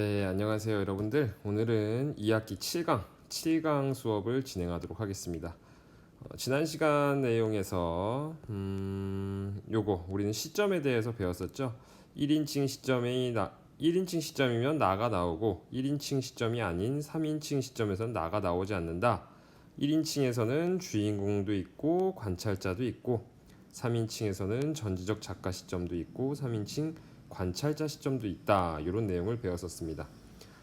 네, 안녕하세요, 여러분들. 오늘은 2학기 7강 수업을 진행하도록 하겠습니다. 지난 시간 내용에서 요거 우리는 시점에 대해서 배웠었죠. 1인칭 시점이면 나가 나오고 1인칭 시점이 아닌 3인칭 시점에서는 나가 나오지 않는다. 1인칭에서는 주인공도 있고 관찰자도 있고 3인칭에서는 전지적 작가 시점도 있고 3인칭 관찰자 시점도 있다. 이런 내용을 배웠었습니다.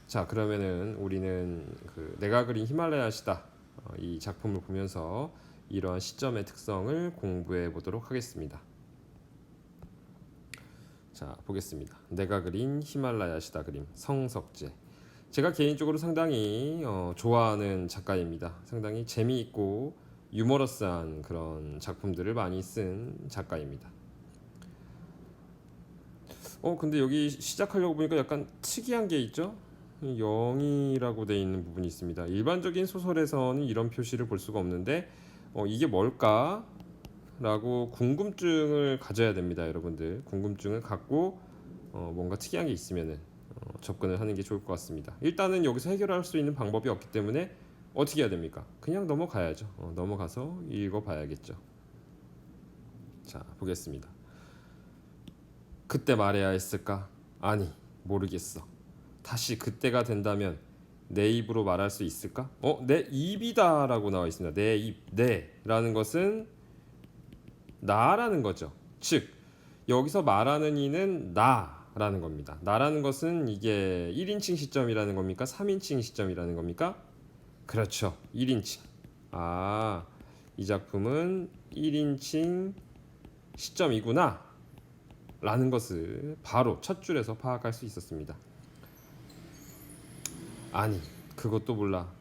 자, 그러면은 우리는 내가 그린 히말라야시다 이 작품을 보면서 이러한 시점의 특성을 공부해 보도록 하겠습니다. 자, 보겠습니다. 내가 그린 히말라야시다 그림 성석재. 제가 개인적으로 상당히 좋아하는 작가입니다. 상당히 재미있고 유머러스한 그런 작품들을 많이 쓴 작가입니다. 근데 여기 시작하려고 보니까 약간 특이한 게 있죠? 0이라고 되어 있는 부분이 있습니다. 일반적인 소설에서는 이런 표시를 볼 수가 없는데 이게 뭘까? 라고 궁금증을 가져야 됩니다, 여러분들. 궁금증을 갖고 뭔가 특이한 게 있으면은 접근을 하는 게 좋을 것 같습니다. 일단은 여기서 해결할 수 있는 방법이 없기 때문에 어떻게 해야 됩니까? 그냥 넘어가야죠. 넘어가서 읽어봐야겠죠. 자, 보겠습니다. 그때 말해야 했을까? 아니, 모르겠어. 다시 그때가 된다면 내 입으로 말할 수 있을까? 내 입이다 라고 나와 있습니다. 내 입, 내라는 것은 나라는 거죠. 즉, 여기서 말하는 이는 나라는 겁니다. 나라는 것은 이게 1인칭 시점이라는 겁니까? 3인칭 시점이라는 겁니까? 그렇죠. 1인칭. 이 작품은 1인칭 시점이구나 라는 것을 바로 첫 줄에서 파악할 수 있었습니다. 아니, 그것도 몰라.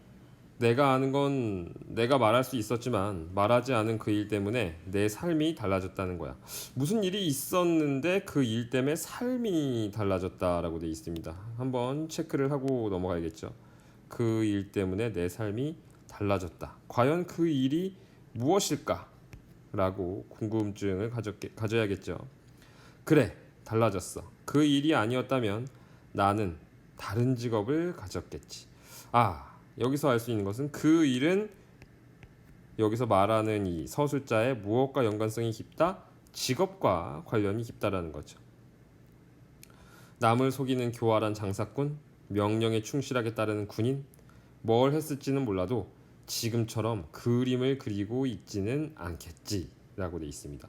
내가 아는 건 내가 말할 수 있었지만 말하지 않은 그 일 때문에 내 삶이 달라졌다는 거야. 무슨 일이 있었는데 그 일 때문에 삶이 달라졌다라고 되어 있습니다. 한번 체크를 하고 넘어가야겠죠. 그 일 때문에 내 삶이 달라졌다. 과연 그 일이 무엇일까? 라고 궁금증을 가져야겠죠. 그래, 달라졌어. 그 일이 아니었다면 나는 다른 직업을 가졌겠지. 여기서 알 수 있는 것은 그 일은 여기서 말하는 이 서술자의 무엇과 연관성이 깊다? 직업과 관련이 깊다라는 거죠. 남을 속이는 교활한 장사꾼, 명령에 충실하게 따르는 군인, 뭘 했을지는 몰라도 지금처럼 그림을 그리고 있지는 않겠지라고 되어 있습니다.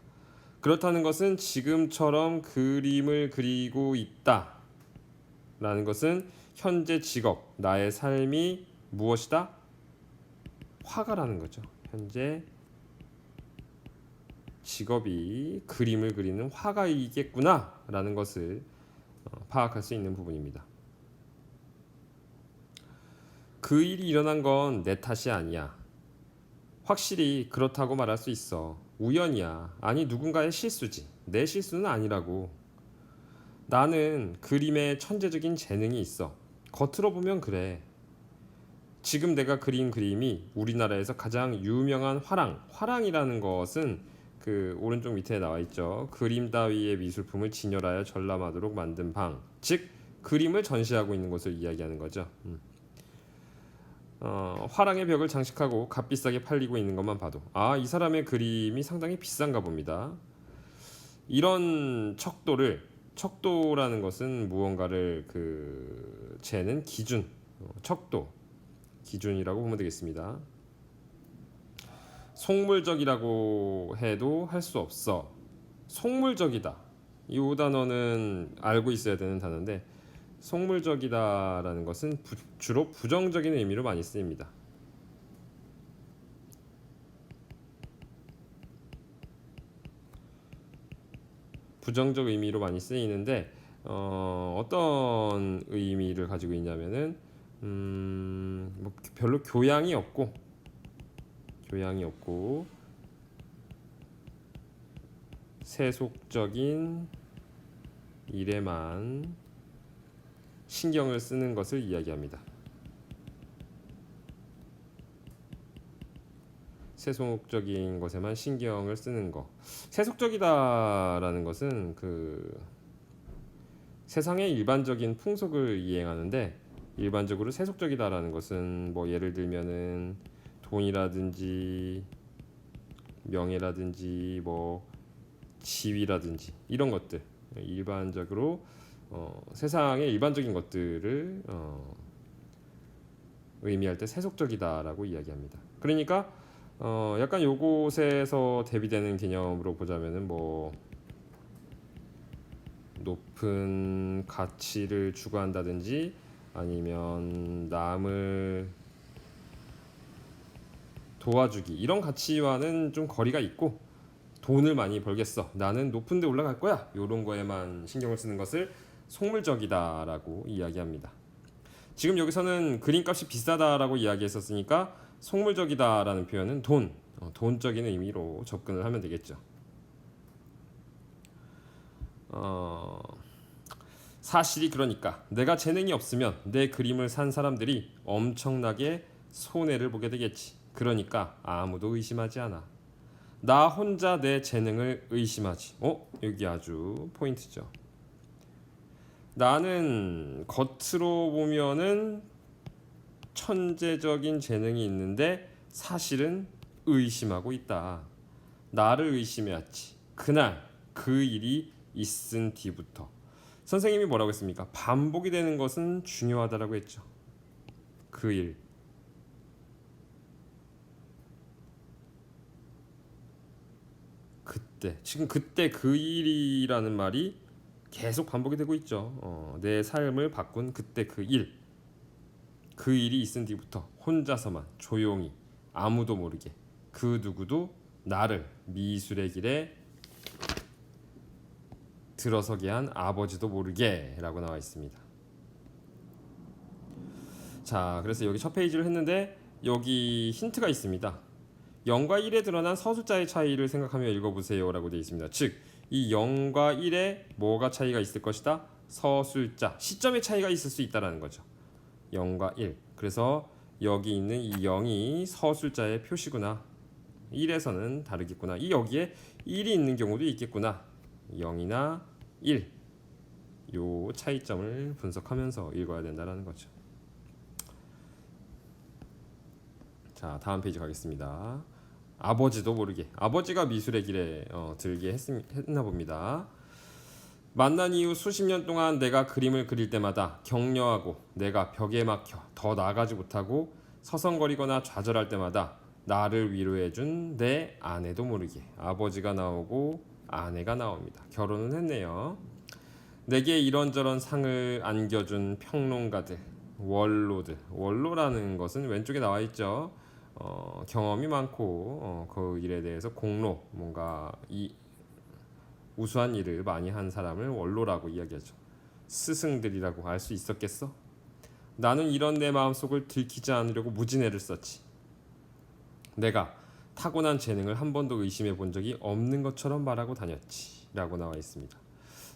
그렇다는 것은 지금처럼 그림을 그리고 있다 라는 것은 현재 직업, 나의 삶이 무엇이다? 화가라는 거죠. 현재 직업이 그림을 그리는 화가이겠구나 라는 것을 파악할 수 있는 부분입니다. 그 일이 일어난 건 내 탓이 아니야. 확실히 그렇다고 말할 수 있어. 우연이야. 아니, 누군가의 실수지. 내 실수는 아니라고. 나는 그림에 천재적인 재능이 있어. 겉으로 보면 그래. 지금 내가 그린 그림이 우리나라에서 가장 유명한 화랑이라는 것은 그 오른쪽 밑에 나와 있죠. 그림 따위의 미술품을 진열하여 전람하도록 만든 방. 즉 그림을 전시하고 있는 것을 이야기하는 거죠. 화랑의 벽을 장식하고 값비싸게 팔리고 있는 것만 봐도 이 사람의 그림이 상당히 비싼가 봅니다. 이런 척도라는 것은 무언가를 재는 기준, 척도 기준이라고 보면 되겠습니다. 속물적이라고 해도 할 수 없어. 속물적이다. 이 단어는 알고 있어야 되는 단어인데 속물적이다라는 것은 주로 부정적인 의미로 많이 쓰입니다. 부정적 의미로 많이 쓰이는데 어떤 의미를 가지고 있냐면은 별로 교양이 없고 세속적인 일에만 신경을 쓰는 것을 이야기합니다. 세속적인 것에만 신경을 쓰는 것. 세속적이다라는 것은 세상의 일반적인 풍속을 이행하는데 일반적으로 세속적이다라는 것은 뭐 예를 들면은 돈이라든지 명예라든지 뭐 지위라든지 이런 것들 일반적으로 세상의 일반적인 것들을 의미할 때 세속적이다라고 이야기합니다. 그러니까 약간 요곳에서 대비되는 개념으로 보자면은 뭐 높은 가치를 추구한다든지 아니면 남을 도와주기 이런 가치와는 좀 거리가 있고 돈을 많이 벌겠어 나는 높은 데 올라갈 거야 요런 거에만 신경을 쓰는 것을 속물적이다라고 이야기합니다. 지금 여기서는 그림값이 비싸다라고 이야기했었으니까 속물적이다라는 표현은 돈적인 의미로 접근을 하면 되겠죠. 사실이 그러니까 내가 재능이 없으면 내 그림을 산 사람들이 엄청나게 손해를 보게 되겠지. 그러니까 아무도 의심하지 않아. 나 혼자 내 재능을 의심하지. 여기 아주 포인트죠. 나는 겉으로 보면은 천재적인 재능이 있는데 사실은 의심하고 있다. 나를 의심해야지. 그날 그 일이 있은 뒤부터. 선생님이 뭐라고 했습니까? 반복이 되는 것은 중요하다라고 했죠. 그 일. 그때. 지금 그때 그 일이라는 말이 계속 반복이 되고 있죠. 내 삶을 바꾼 그때 그 일. 그 일이 있은 뒤부터 혼자서만 조용히 아무도 모르게 그 누구도 나를 미술의 길에 들어서게 한 아버지도 모르게 라고 나와 있습니다. 자, 그래서 여기 첫 페이지를 했는데 여기 힌트가 있습니다. 0과 1에 드러난 서술자의 차이를 생각하며 읽어보세요 라고 되어 있습니다. 즉, 이 0과 1에 뭐가 차이가 있을 것이다? 서술자, 시점의 차이가 있을 수 있다는 거죠. 0과 1. 그래서 여기 있는 이 0이 서술자의 표시구나. 1에서는 다르겠구나. 이 여기에 1이 있는 경우도 있겠구나. 0이나 1. 요 차이점을 분석하면서 읽어야 된다는 거죠. 자, 다음 페이지 가겠습니다. 아버지도 모르게. 아버지가 미술의 길에 들게 했나 봅니다. 만난 이후 수십 년 동안 내가 그림을 그릴 때마다 격려하고 내가 벽에 막혀 더 나아가지 못하고 서성거리거나 좌절할 때마다 나를 위로해준 내 아내도 모르게 아버지가 나오고 아내가 나옵니다. 결혼은 했네요. 내게 이런저런 상을 안겨준 평론가들, 원로들. 원로라는 것은 왼쪽에 나와 있죠. 경험이 많고 그 일에 대해서 공로, 뭔가 이 우수한 일을 많이 한 사람을 원로라고 이야기하죠. 스승들이라고 할 수 있었겠어? 나는 이런 내 마음속을 들키지 않으려고 무진애를 썼지. 내가 타고난 재능을 한 번도 의심해 본 적이 없는 것처럼 말하고 다녔지 라고 나와 있습니다.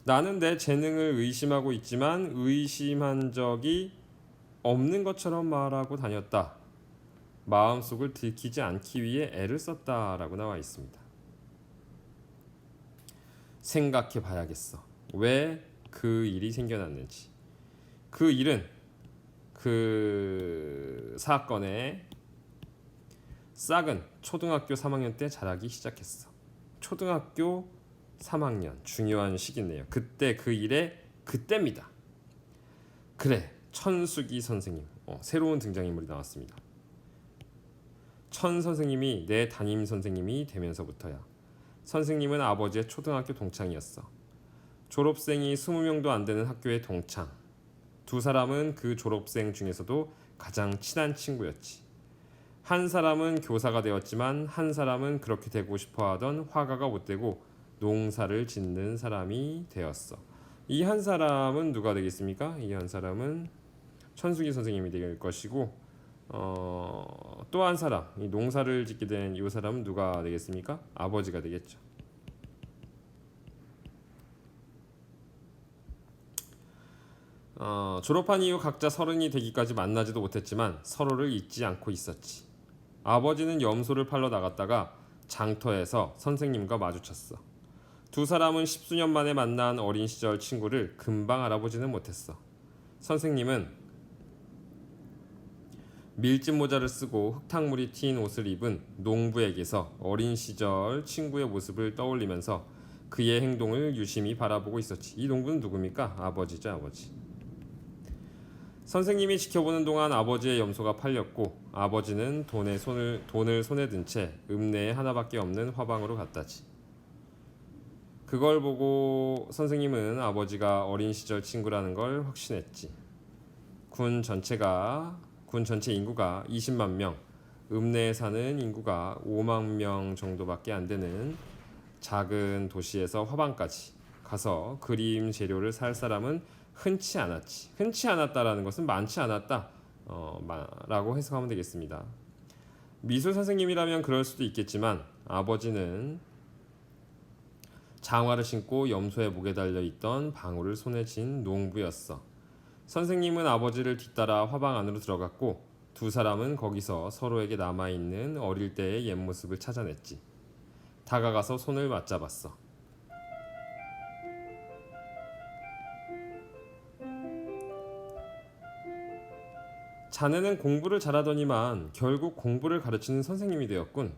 나는 내 재능을 의심하고 있지만 의심한 적이 없는 것처럼 말하고 다녔다. 마음속을 들키지 않기 위해 애를 썼다라고 나와 있습니다. 생각해 봐야겠어. 왜 그 일이 생겨났는지. 그 일은 그 사건의 싹은 초등학교 3학년 때 자라기 시작했어. 초등학교 3학년 중요한 시기네요. 그때 그 일의 그때입니다. 그래, 천수기 선생님. 새로운 등장인물이 나왔습니다. 천 선생님이 내 담임 선생님이 되면서부터야. 선생님은 아버지의 초등학교 동창이었어. 졸업생이 20명도 안 되는 학교의 동창. 두 사람은 그 졸업생 중에서도 가장 친한 친구였지. 한 사람은 교사가 되었지만 한 사람은 그렇게 되고 싶어하던 화가가 못 되고 농사를 짓는 사람이 되었어. 이 한 사람은 누가 되겠습니까? 이 한 사람은 천수기 선생님이 될 것이고 또 한 사람, 이 농사를 짓게 된 이 사람은 누가 되겠습니까? 아버지가 되겠죠. 졸업한 이후 각자 30이 되기까지 만나지도 못했지만 서로를 잊지 않고 있었지. 아버지는 염소를 팔러 나갔다가 장터에서 선생님과 마주쳤어. 두 사람은 십수년 만에 만난 어린 시절 친구를 금방 알아보지는 못했어. 선생님은 밀짚 모자를 쓰고 흙탕물이 튄 옷을 입은 농부에게서 어린 시절 친구의 모습을 떠올리면서 그의 행동을 유심히 바라보고 있었지. 이 농부는 누굽니까? 아버지죠, 아버지. 선생님이 지켜보는 동안 아버지의 염소가 팔렸고 아버지는 돈을 손에 든 채 읍내에 하나밖에 없는 화방으로 갔다지. 그걸 보고 선생님은 아버지가 어린 시절 친구라는 걸 확신했지. 군 전체 인구가 20만 명, 읍내에 사는 인구가 5만 명 정도밖에 안 되는 작은 도시에서 화방까지 가서 그림 재료를 살 사람은 흔치 않았지. 흔치 않았다라는 것은 많지 않았다 라고 해석하면 되겠습니다. 미술 선생님이라면 그럴 수도 있겠지만 아버지는 장화를 신고 염소의 목에 달려있던 방울을 손에 쥔 농부였어. 선생님은 아버지를 뒤따라 화방 안으로 들어갔고 두 사람은 거기서 서로에게 남아있는 어릴 때의 옛 모습을 찾아냈지. 다가가서 손을 맞잡았어. 자네는 공부를 잘하더니만 결국 공부를 가르치는 선생님이 되었군.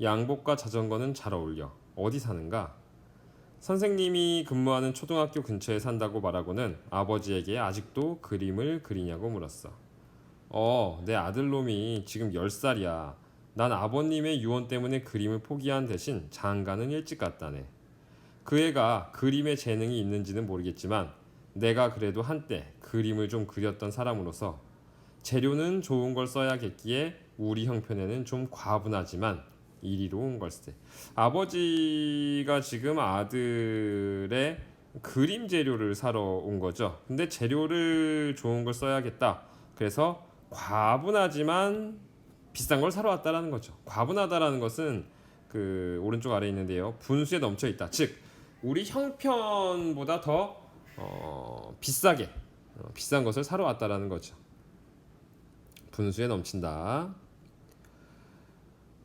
양복과 자전거는 잘 어울려. 어디 사는가? 선생님이 근무하는 초등학교 근처에 산다고 말하고는 아버지에게 아직도 그림을 그리냐고 물었어. 내 아들놈이 지금 10살이야. 난 아버님의 유언 때문에 그림을 포기한 대신 장가는 일찍 갔다네. 그 애가 그림에 재능이 있는지는 모르겠지만 내가 그래도 한때 그림을 좀 그렸던 사람으로서 재료는 좋은 걸 써야겠기에 우리 형편에는 좀 과분하지만 이리로 온 걸세. 아버지가 지금 아들의 그림 재료를 사러 온 거죠. 근데 재료를 좋은 걸 써야겠다. 그래서 과분하지만 비싼 걸 사러 왔다라는 거죠. 과분하다라는 것은 그 오른쪽 아래에 있는데요. 분수에 넘쳐 있다. 즉 우리 형편보다 더 비싸게 비싼 것을 사러 왔다라는 거죠. 분수에 넘친다.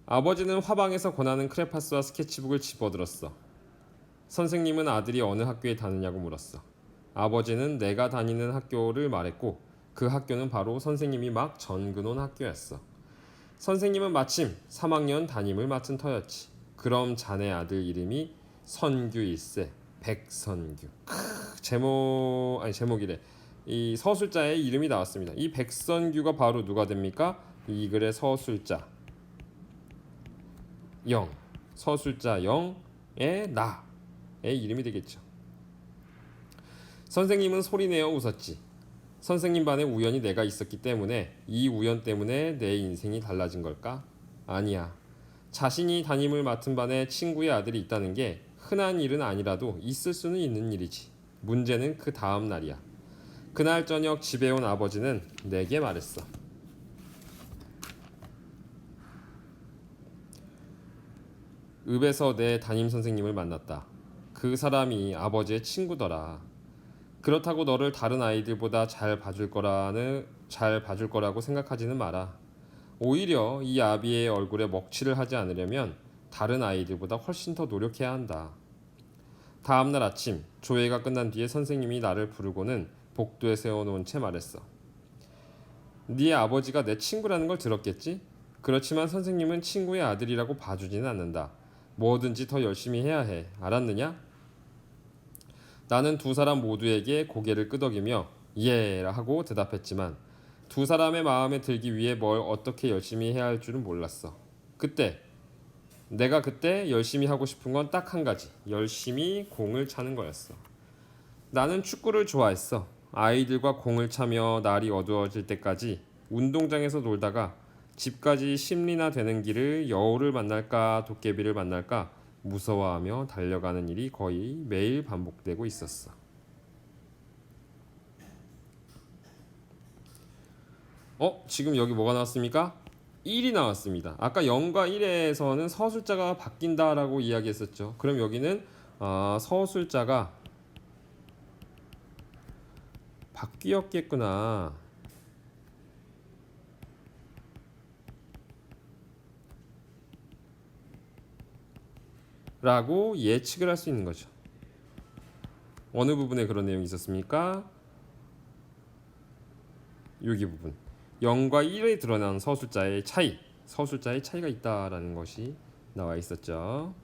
아버지는 화방에서 권하는 크레파스와 스케치북을 집어들었어. 선생님은 아들이 어느 학교에 다니냐고 물었어. 아버지는 내가 다니는 학교를 말했고 그 학교는 바로 선생님이 막 전근온 학교였어. 선생님은 마침 3학년 담임을 맡은 터였지. 그럼 자네 아들 이름이 선규일세. 백선규. 제목이래. 이 서술자의 이름이 나왔습니다. 이 백선규가 바로 누가 됩니까? 이 글의 서술자 영, 서술자 영의 나의 이름이 되겠죠. 선생님은 소리내어 웃었지. 선생님 반에 우연히 내가 있었기 때문에 이 우연 때문에 내 인생이 달라진 걸까? 아니야. 자신이 담임을 맡은 반에 친구의 아들이 있다는 게 흔한 일은 아니라도 있을 수는 있는 일이지. 문제는 그 다음 날이야. 그날 저녁 집에 온 아버지는 내게 말했어. 읍에서 내 담임 선생님을 만났다. 그 사람이 아버지의 친구더라. 그렇다고 너를 다른 아이들보다 잘 봐줄 거라고 생각하지는 마라. 오히려 이 아비의 얼굴에 먹칠을 하지 않으려면 다른 아이들보다 훨씬 더 노력해야 한다. 다음날 아침 조회가 끝난 뒤에 선생님이 나를 부르고는 복도에 세워놓은 채 말했어. 네 아버지가 내 친구라는 걸 들었겠지? 그렇지만 선생님은 친구의 아들이라고 봐주지는 않는다. 뭐든지 더 열심히 해야 해. 알았느냐? 나는 두 사람 모두에게 고개를 끄덕이며 예라 하고 대답했지만 두 사람의 마음에 들기 위해 뭘 어떻게 열심히 해야 할 줄은 몰랐어. 내가 그때 열심히 하고 싶은 건 딱 한 가지. 열심히 공을 차는 거였어. 나는 축구를 좋아했어. 아이들과 공을 차며 날이 어두워질 때까지 운동장에서 놀다가 집까지 10리나 되는 길을 여우를 만날까 도깨비를 만날까 무서워하며 달려가는 일이 거의 매일 반복되고 있었어. 지금 여기 뭐가 나왔습니까? 1이 나왔습니다. 아까 0과 1에서는 서술자가 바뀐다라고 이야기했었죠. 그럼 여기는 서술자가 바뀌었겠구나. 라고 예측을 할 수 있는 거죠. 어느 부분에 그런 내용이 있었습니까? 여기 부분 0과 1에 드러난 서술자의 차이가 있다라는 것이 나와 있었죠.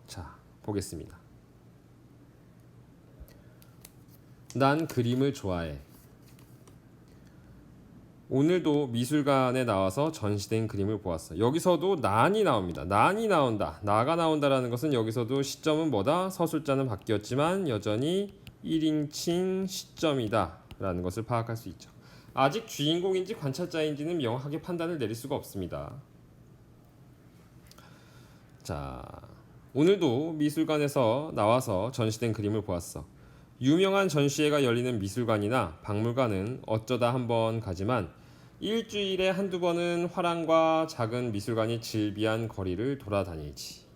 자, 보겠습니다. 난 그림을 좋아해. 오늘도 미술관에 나와서 전시된 그림을 보았어. 여기서도 난이 나옵니다. 난이 나온다. 나가 나온다라는 것은 여기서도 시점은 뭐다? 서술자는 바뀌었지만 여전히 1인칭 시점이다 라는 것을 파악할 수 있죠. 아직 주인공인지 관찰자인지는 명확하게 판단을 내릴 수가 없습니다. 자, 오늘도 미술관에서 나와서 전시된 그림을 보았어. 유명한 전시회가 열리는 미술관이나 박물관은 어쩌다 한번 가지만 일주일에 한두 번은 화랑과 작은 미술관이 즐비한 거리를 돌아다니지.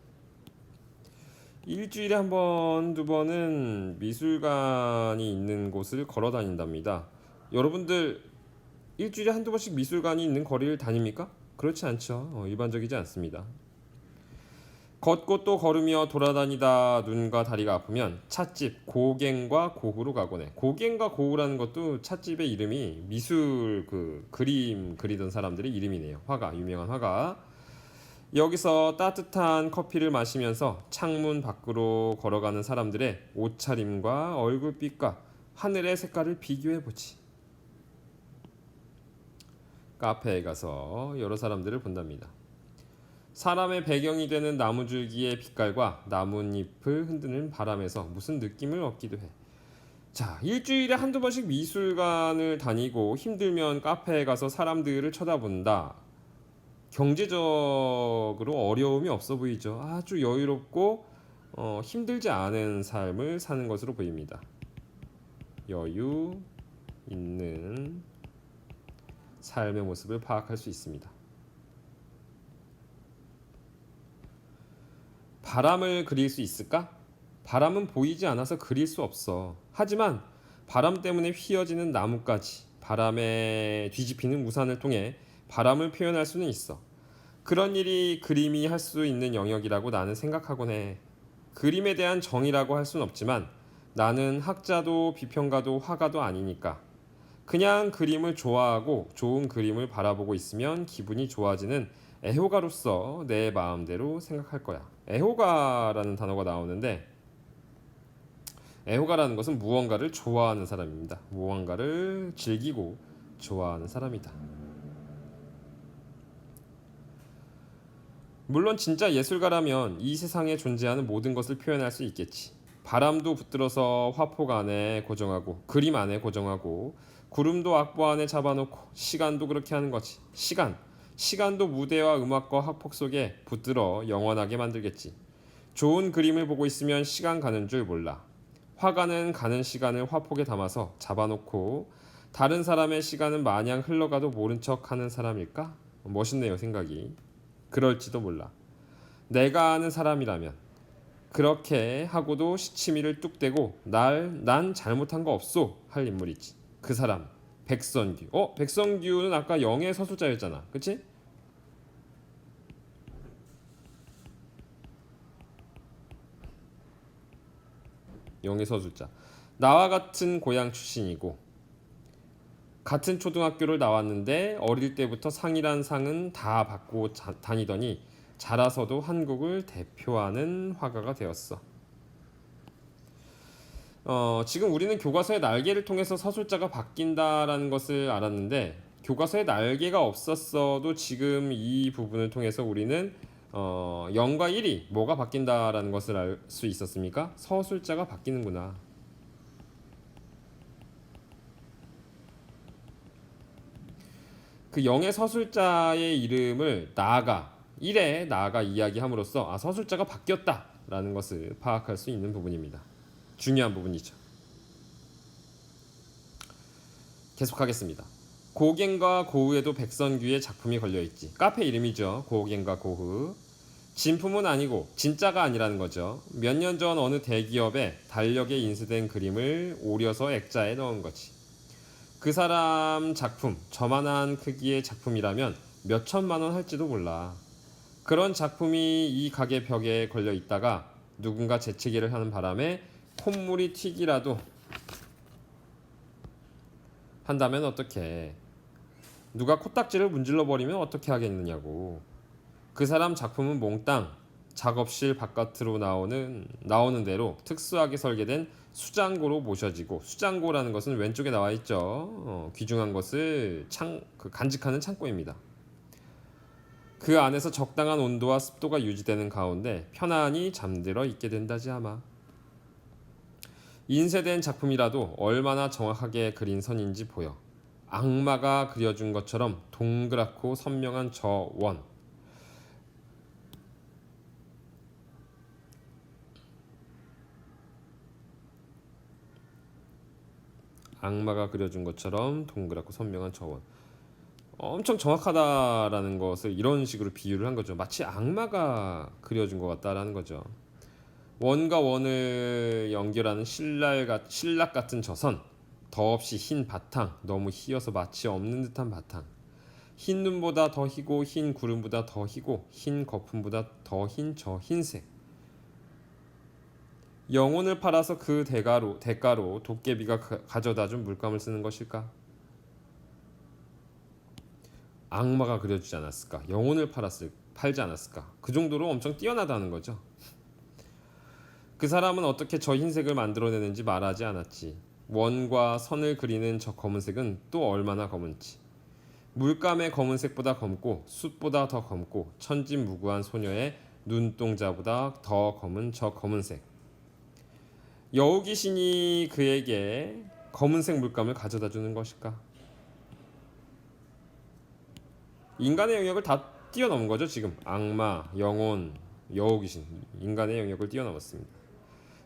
일주일에 한 번, 두 번은 미술관이 있는 곳을 걸어 다닌답니다. 여러분들 일주일에 한두 번씩 미술관이 있는 거리를 다닙니까? 그렇지 않죠. 일반적이지 않습니다. 걷고 또 걸으며 돌아다니다 눈과 다리가 아프면 찻집 고갱과 고후로 가곤 해. 고갱과 고후라는 것도 찻집의 이름이 미술 그림 그리던 사람들의 이름이네요. 화가, 유명한 화가. 여기서 따뜻한 커피를 마시면서 창문 밖으로 걸어가는 사람들의 옷차림과 얼굴빛과 하늘의 색깔을 비교해보지. 카페에 가서 여러 사람들을 본답니다. 사람의 배경이 되는 나무줄기의 빛깔과 나뭇잎을 흔드는 바람에서 무슨 느낌을 얻기도 해. 자, 일주일에 한두 번씩 미술관을 다니고 힘들면 카페에 가서 사람들을 쳐다본다. 경제적으로 어려움이 없어 보이죠. 아주 여유롭고 힘들지 않은 삶을 사는 것으로 보입니다. 여유 있는 삶의 모습을 파악할 수 있습니다. 바람을 그릴 수 있을까? 바람은 보이지 않아서 그릴 수 없어. 하지만 바람 때문에 휘어지는 나뭇가지, 바람에 뒤집히는 우산을 통해 바람을 표현할 수는 있어. 그런 일이 그림이 할 수 있는 영역이라고 나는 생각하곤 해. 그림에 대한 정의라고 할 수는 없지만 나는 학자도 비평가도 화가도 아니니까. 그냥 그림을 좋아하고 좋은 그림을 바라보고 있으면 기분이 좋아지는 애호가로서 내 마음대로 생각할 거야. 애호가라는 단어가 나오는데 애호가라는 것은 무언가를 좋아하는 사람입니다. 무언가를 즐기고 좋아하는 사람이다. 물론 진짜 예술가라면 이 세상에 존재하는 모든 것을 표현할 수 있겠지. 바람도 붙들어서 화폭 안에 고정하고 그림 안에 고정하고 구름도 악보 안에 잡아놓고 시간도 그렇게 하는 거지. 시간도 무대와 음악과 화폭 속에 붙들어 영원하게 만들겠지. 좋은 그림을 보고 있으면 시간 가는 줄 몰라. 화가는 가는 시간을 화폭에 담아서 잡아놓고 다른 사람의 시간은 마냥 흘러가도 모른 척하는 사람일까? 멋있네요, 생각이. 그럴지도 몰라. 내가 아는 사람이라면 그렇게 하고도 시치미를 뚝 떼고 난 잘못한 거 없소 할 인물이지. 그 사람 백선규. 백선규는 아까 영의 서술자였잖아, 그치? 영의 서술자. 나와 같은 고향 출신이고 같은 초등학교를 나왔는데 어릴 때부터 상이란 상은 다 받고 다니더니 자라서도 한국을 대표하는 화가가 되었어. 지금 우리는 교과서의 날개를 통해서 서술자가 바뀐다라는 것을 알았는데 교과서에 날개가 없었어도 지금 이 부분을 통해서 우리는 0과 1이 뭐가 바뀐다라는 것을 알 수 있었습니까? 서술자가 바뀌는구나. 그 0의 서술자의 이름을 나아가 1의 나아가 이야기함으로써 서술자가 바뀌었다라는 것을 파악할 수 있는 부분입니다. 중요한 부분이죠. 계속하겠습니다. 고갱과 고흐에도 백선규의 작품이 걸려있지. 카페 이름이죠. 고갱과 고흐. 진품은 아니고 진짜가 아니라는 거죠. 몇 년 전 어느 대기업에 달력에 인쇄된 그림을 오려서 액자에 넣은 거지. 그 사람 작품, 저만한 크기의 작품이라면 몇 천만 원 할지도 몰라. 그런 작품이 이 가게 벽에 걸려 있다가 누군가 재채기를 하는 바람에 콧물이 튀기라도 한다면 어떡해. 누가 코딱지를 문질러 버리면 어떻게 하겠느냐고. 그 사람 작품은 몽땅 작업실 바깥으로 나오는 대로 특수하게 설계된 수장고로 모셔지고, 수장고라는 것은 왼쪽에 나와 있죠. 귀중한 것을 간직하는 창고입니다. 그 안에서 적당한 온도와 습도가 유지되는 가운데 편안히 잠들어 있게 된다지 아마. 인쇄된 작품이라도 얼마나 정확하게 그린 선인지 보여. 악마가 그려준 것처럼 동그랗고 선명한 저 원. 악마가 그려준 것처럼 동그랗고 선명한 저 원. 엄청 정확하다라는 것을 이런 식으로 비유를 한 거죠. 마치 악마가 그려준 것 같다라는 거죠. 원과 원을 연결하는 신락 같은 저선, 더없이 흰 바탕, 너무 희어서 마치 없는 듯한 바탕, 흰 눈보다 더 희고 흰 구름보다 더 희고 흰 거품보다 더 흰 저 흰색. 영혼을 팔아서 그 대가로 도깨비가 가져다준 물감을 쓰는 것일까? 악마가 그려주지 않았을까? 영혼을 팔지 않았을까? 그 정도로 엄청 뛰어나다는 거죠. 그 사람은 어떻게 저 흰색을 만들어내는지 말하지 않았지. 원과 선을 그리는 저 검은색은 또 얼마나 검은지. 물감의 검은색보다 검고 숯보다 더 검고 천진무구한 소녀의 눈동자보다 더 검은 저 검은색. 여우 귀신이 그에게 검은색 물감을 가져다 주는 것일까? 인간의 영역을 다 뛰어넘은 거죠. 지금 악마, 영혼, 여우 귀신, 인간의 영역을 뛰어넘었습니다.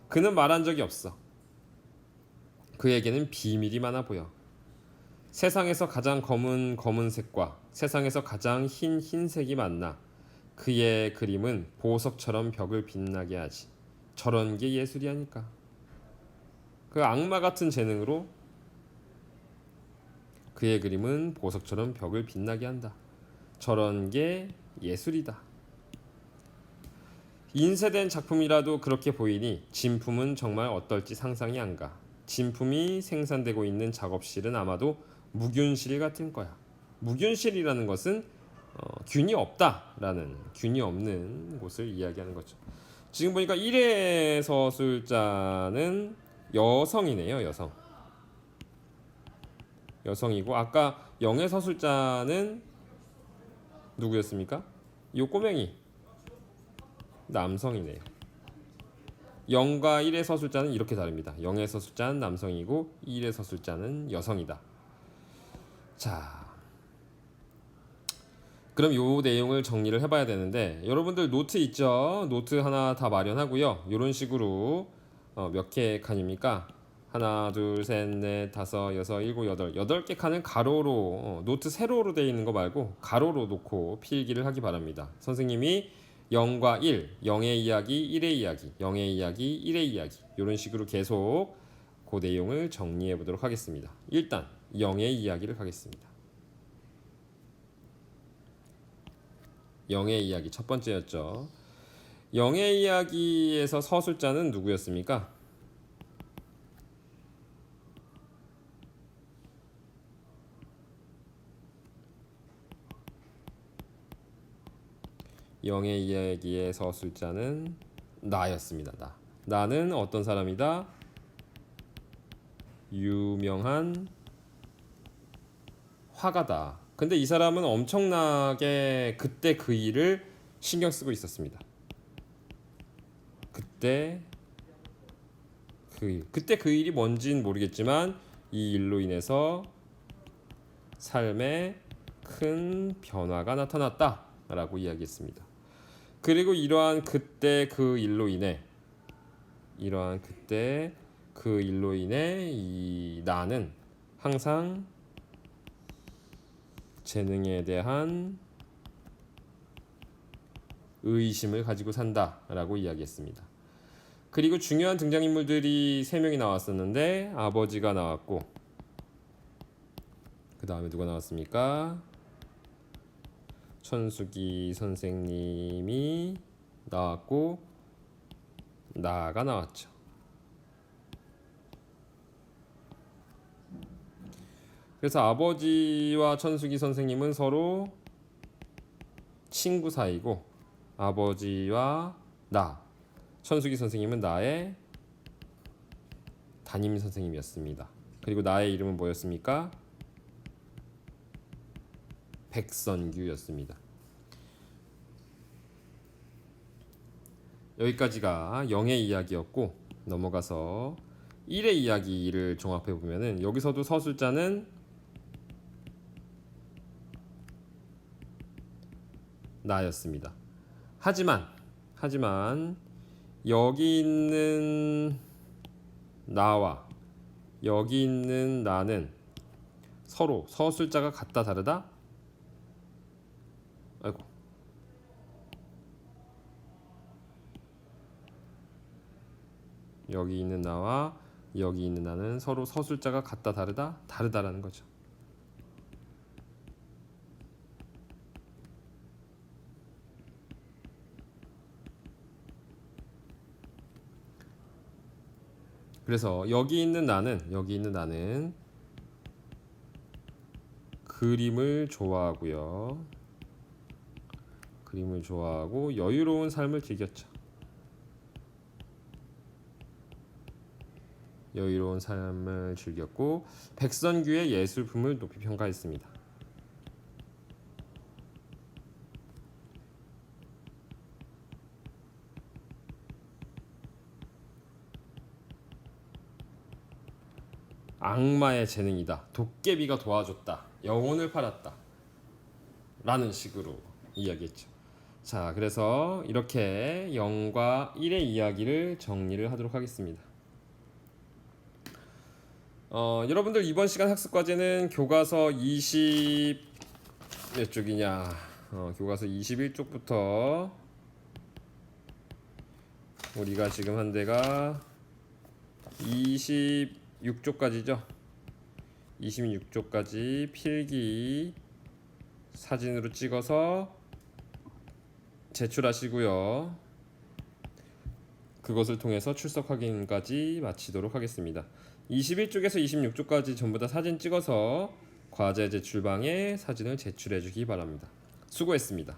그는 말한 적이 없어. 그에게는 비밀이 많아 보여. 세상에서 가장 검은 검은색과 세상에서 가장 흰 흰색이 만나 그의 그림은 보석처럼 벽을 빛나게 하지. 저런 게 예술이 아닐까. 그 악마 같은 재능으로 그의 그림은 보석처럼 벽을 빛나게 한다. 저런 게 예술이다. 인쇄된 작품이라도 그렇게 보이니 진품은 정말 어떨지 상상이 안 가. 진품이 생산되고 있는 작업실은 아마도 무균실 같은 거야. 무균실이라는 것은 균이 없다라는, 균이 없는 곳을 이야기하는 거죠. 지금 보니까 1회 서술자는 여성이네요. 여성이고, 아까 0회 서술자는 누구였습니까? 이 꼬맹이 남성이네요. 0과 1의 서술자는 이렇게 다릅니다. 0의 서술자는 남성이고 1의 서술자는 여성이다. 자, 그럼 이 내용을 정리를 해봐야 되는데, 여러분들 노트 있죠? 노트 하나 다 마련하고요. 이런 식으로 몇 개 칸입니까? 하나, 둘, 셋, 넷, 다섯, 여섯, 일곱, 여덟 개 칸은 가로로, 노트 세로로 되어 있는 거 말고 가로로 놓고 필기를 하기 바랍니다. 선생님이 0과 1, 0의 이야기, 1의 이야기, 0의 이야기, 1의 이야기, 이런 식으로 계속 그 내용을 정리해 보도록 하겠습니다. 일단 0의 이야기를 하겠습니다. 0의 이야기 첫 번째였죠. 0의 이야기에서 서술자는 누구였습니까? 영의 이야기의 서술자는 나였습니다. 나는 어떤 사람이다? 유명한 화가다. 근데 이 사람은 엄청나게 그때 그 일을 신경 쓰고 있었습니다. 그때 그 일이 뭔진 모르겠지만 이 일로 인해서 삶에 큰 변화가 나타났다라고 이야기했습니다. 그리고 이러한 그때 그 일로 인해 이 나는 항상 재능에 대한 의심을 가지고 산다라고 이야기했습니다. 그리고 중요한 등장인물들이 3명이 나왔었는데, 아버지가 나왔고, 그 다음에 누가 나왔습니까? 천수기 선생님이 나왔고 나가 나왔죠. 그래서 아버지와 천수기 선생님은 서로 친구 사이고 아버지와 나, 천수기 선생님은 나의 담임 선생님이었습니다. 그리고 나의 이름은 뭐였습니까? 백선규였습니다. 여기까지가 0의 이야기였고 넘어가서 1의 이야기를 종합해 보면은 여기서도 서술자는 나였습니다. 하지만 여기 있는 나와 여기 있는 나는 서로 서술자가 같다 다르다? 아이고. 여기 있는 나와 여기 있는 나는 서로 서술자가 같다 다르다? 다르다라는 거죠. 그래서 여기 있는 나는 그림을 좋아하고요. 그림을 좋아하고 여유로운 삶을 즐겼죠. 여유로운 삶을 즐겼고 백선규의 예술품을 높이 평가했습니다. 악마의 재능이다. 도깨비가 도와줬다. 영혼을 팔았다. 라는 식으로 이야기했죠. 자, 그래서 이렇게 0과 1의 이야기를 정리를 하도록 하겠습니다. 여러분들 이번 시간 학습과제는 교과서 20 몇 쪽이냐? 교과서 21쪽부터 우리가 지금 한 데가 26쪽까지죠. 26쪽까지 필기 사진으로 찍어서 제출하시고요. 그것을 통해서 출석 확인까지 마치도록 하겠습니다. 21쪽에서 26쪽까지 전부 다 사진 찍어서 과제 제출방에 사진을 제출해 주기 바랍니다. 수고했습니다.